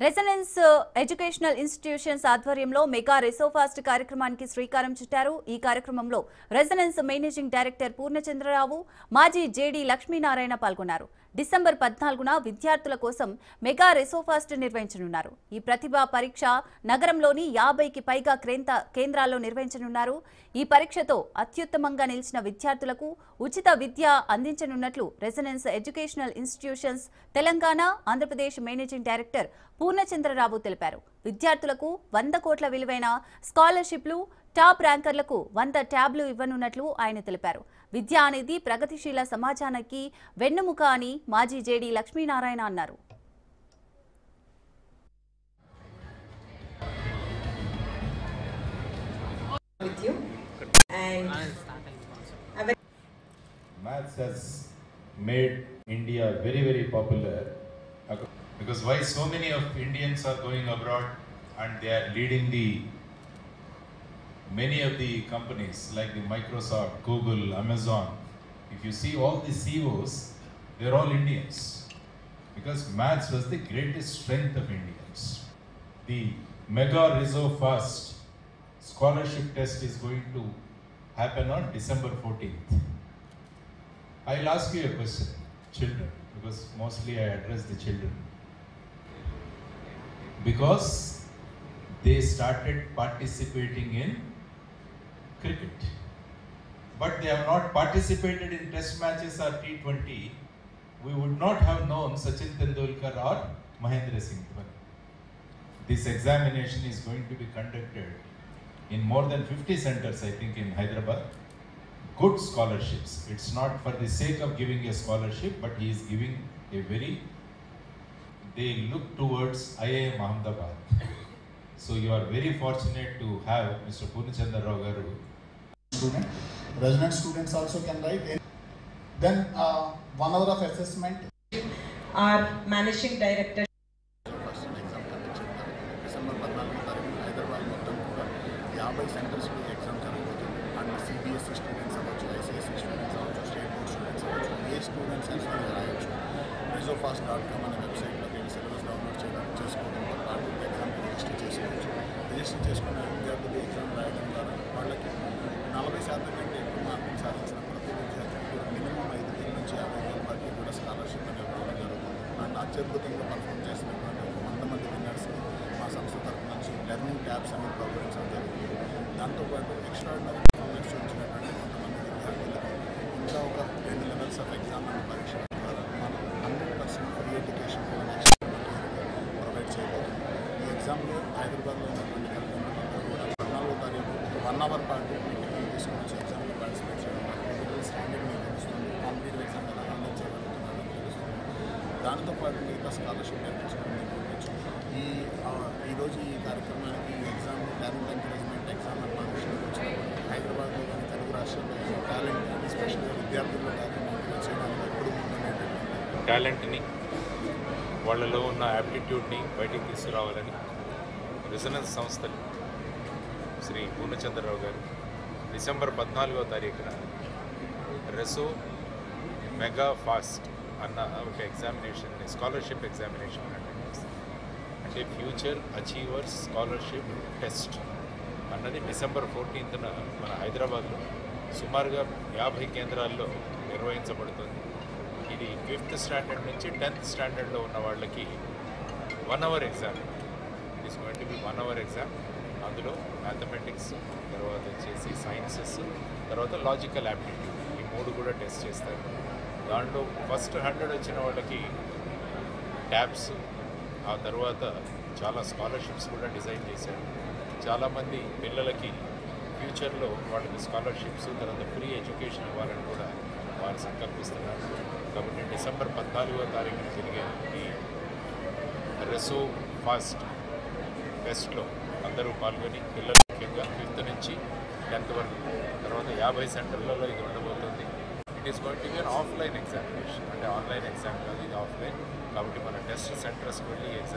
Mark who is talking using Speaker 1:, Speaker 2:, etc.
Speaker 1: Resonance educational institutions ఆధ్వర్యంలో mega రెసోఫాస్ట్ కార్యక్రమానికి శ్రీకారం చుట్టారు. ఈ కార్యక్రమంలో రెసొనెన్స్ మేనేజింగ్ డైరెక్టర్ పూర్ణచంద్రరావు, మాజీ జేడీ లక్ష్మీనారాయణ పాల్గొన్నారు. డిసెంబర్ 14న విద్యార్థుల కోసం మెగా రెసోఫాస్ట్ నిర్వహించనున్నారు. ఈ ప్రతిభా పరీక్ష నగరంలోని 50కి పైగా కేంద్రాల్లో నిర్వహించనున్నారు. ఈ పరీక్షతో అత్యుత్తమంగా నిలిచిన విద్యార్థులకు ఉచిత విద్య అందించనున్నట్లు resonance educational institutions Telangana, Andhra Pradesh managing director Purnachandrarao తెలిపారు. విద్యార్థులకు 100 కోట్ల విలువైన స్కాలర్షిప్లు, టాప్ ర్యాంకర్లకు 100 ట్యాబ్లు ఇవ్వనున్నట్లు ఆయన తెలిపారు. విద్య అనేది ప్రగతిశీల సమాజానికి వెన్నెముక అని మాజీ జేడీ లక్ష్మీనారాయణ అన్నారు.
Speaker 2: Maths has made India very, very popular because why so many of Indians are going abroad and they are leading many of the companies like the Microsoft, Google, Amazon. If you see all the CEOs, they are all Indians because maths was the greatest strength of Indians. The Mega Resofast scholarship test is going to happen on December 14th. I'll ask you a question, children, because mostly I address the children. Because they started participating in cricket, but they have not participated in test matches or T20, we would not have known Sachin Tendulkar or Mahendra Singh Dhoni. This examination is going to be conducted in more than 50 centers, I think, in Hyderabad. Good scholarships. It's not for the sake of giving a scholarship, but he is giving a they look towards IIM Ahmedabad. So you are very fortunate to have Mr. Purnachandra Garu.
Speaker 3: Student, resident students also can write. Then 1 hour of assessment.
Speaker 4: Our managing director.
Speaker 3: December 14 Hyderabad మొత్తం కూడా 50 centres లో exam జరగబోతుంది. And CBSE students అవ్వచ్చు, ICSE students అవ్వచ్చు, state board students అవ్వచ్చు, ఏ students అయినా రాయొచ్చు. resofast.com అనే వెబ్సైట్లో మీరు సిలబస్ డౌన్లోడ్ చేసుకోవడంతో పాటు ఎగ్జామ్ రిజిస్టర్ చేసుకోవచ్చు. రిజిస్టర్ చేసుకున్న విద్యార్థులు ఎగ్జామ్ రాయడం ద్వారా వాళ్ళకి 40% కంటే ఎక్కువ మార్కులు సాధించిన ప్రతి విద్యార్థికి కూడా మినిమం 5,000 నుంచి 50,000 వరకు కూడా స్కాలర్షిప్ అనేది ఇవ్వడం జరుగుతుంది. అండ్ అత్యద్భుతంగా పర్ఫామ్ చేసినటువంటి 100 మంది విన్నర్స్కి మా సంస్థ తరఫు నుంచి లెర్నింగ్ ట్యాబ్స్ అనేది ప్రొవైడించడం జరుగుతుంది. దాంతోపాటు ఎక్స్ట్రాడినరీ పర్ఫార్మెన్స్ చూపించినటువంటి కొంతమంది విద్యార్థులకు ఇంకా ఒక 2 లెవెల్స్ ఆఫ్ ఎగ్జామ్ అని పరీక్ష ద్వారా మనం 100% ఫ్రీ ఎడ్యుకేషన్ కూడా నెక్స్ట్ ప్రొవైడ్ చేయబోతుంది. ఈ ఎగ్జామ్లో హైదరాబాద్లో ఉన్నటువంటి కల్పనలో కూడా 14వ తారీఖు 1 అవర్ పాటు మీటింగ్ తీసుకుని వచ్చి ఎగ్జామ్లో పార్టిసిపేట్ చేయడం వల్ల స్టాండర్డ్ మీకు తెలుస్తుంది, కాంపిటేటివ్ ఎగ్జామ్ ఎలా హ్యాండిల్ చేయగలుగుతున్నారని తెలుస్తుంది. దాంతోపాటు మిగతా స్కాలర్షిప్ బెనిఫిట్స్ కూడా మీకు ఉండొచ్చు. ఈరోజు ఈ కార్యక్రమానికి ఈ ఎగ్జామ్ టాలెంట్ ఎంకరేజ్మెంట్ ఎగ్జామ్ అని వచ్చినప్పుడు హైదరాబాద్లో కానీ తెలుగు రాష్ట్రాల్లో కానీ టాలెంట్ కానీ స్పెషల్గా విద్యార్థుల్లో టాలెంట్ ఎంకరేజ్ చేయడానికి ఎప్పుడు ముందునేటటువంటి
Speaker 5: టాలెంట్ని, వాళ్ళలో ఉన్న యాప్టిట్యూడ్ని బయటికి తీసుకురావాలని రెసొనెన్స్ సంస్థలు శ్రీ పూర్ణచంద్రరావు గారు డిసెంబర్ 14వ తారీఖున రెసో మెగా ఫాస్ట్ అన్న ఒక ఎగ్జామినేషన్, స్కాలర్షిప్ ఎగ్జామినేషన్ కండక్ట్ చేస్తారు. అంటే ఫ్యూచర్ అచీవర్స్ స్కాలర్షిప్ టెస్ట్ అన్నది డిసెంబర్ 14న మన హైదరాబాద్లో సుమారుగా 50 కేంద్రాల్లో నిర్వహించబడుతుంది. ఇది 5th స్టాండర్డ్ నుంచి 10th స్టాండర్డ్లో ఉన్న వాళ్ళకి 1 hour exam. It is going to be 1 hour exam. అందులో మ్యాథమెటిక్స్, తర్వాత వచ్చేసి సైన్సెస్, తర్వాత లాజికల్ యాప్టిట్యూడ్, ఈ 3 కూడా టెస్ట్ చేస్తారు. దాంట్లో ఫస్ట్ 100 వచ్చిన వాళ్ళకి ట్యాబ్స్, ఆ తర్వాత చాలా స్కాలర్షిప్స్ కూడా డిజైన్ చేశారు. చాలామంది పిల్లలకి ఫ్యూచర్లో వాళ్ళకి స్కాలర్షిప్స్, తర్వాత ఫ్రీ ఎడ్యుకేషన్ ఇవ్వాలని కూడా వారు సంకల్పిస్తున్నారు. కాబట్టి డిసెంబర్ 14వ తారీఖున జరిగే ఈ రెసో ఫాస్ట్ టెస్ట్లో అందరూ పాల్గొని పిల్లలు ముఖ్యంగా 5th నుంచి 10th వరకు, తర్వాత 50 సెంటర్లలో ఇది ఉండబోతుంది. It is going to B offline examination, అంటే ఆన్లైన్ ఎగ్జామ్ కాదు, ఇది ఆఫ్లైన్. కాబట్టి మన టెస్ట్ సెంటర్స్కి వెళ్ళి ఎగ్జామ్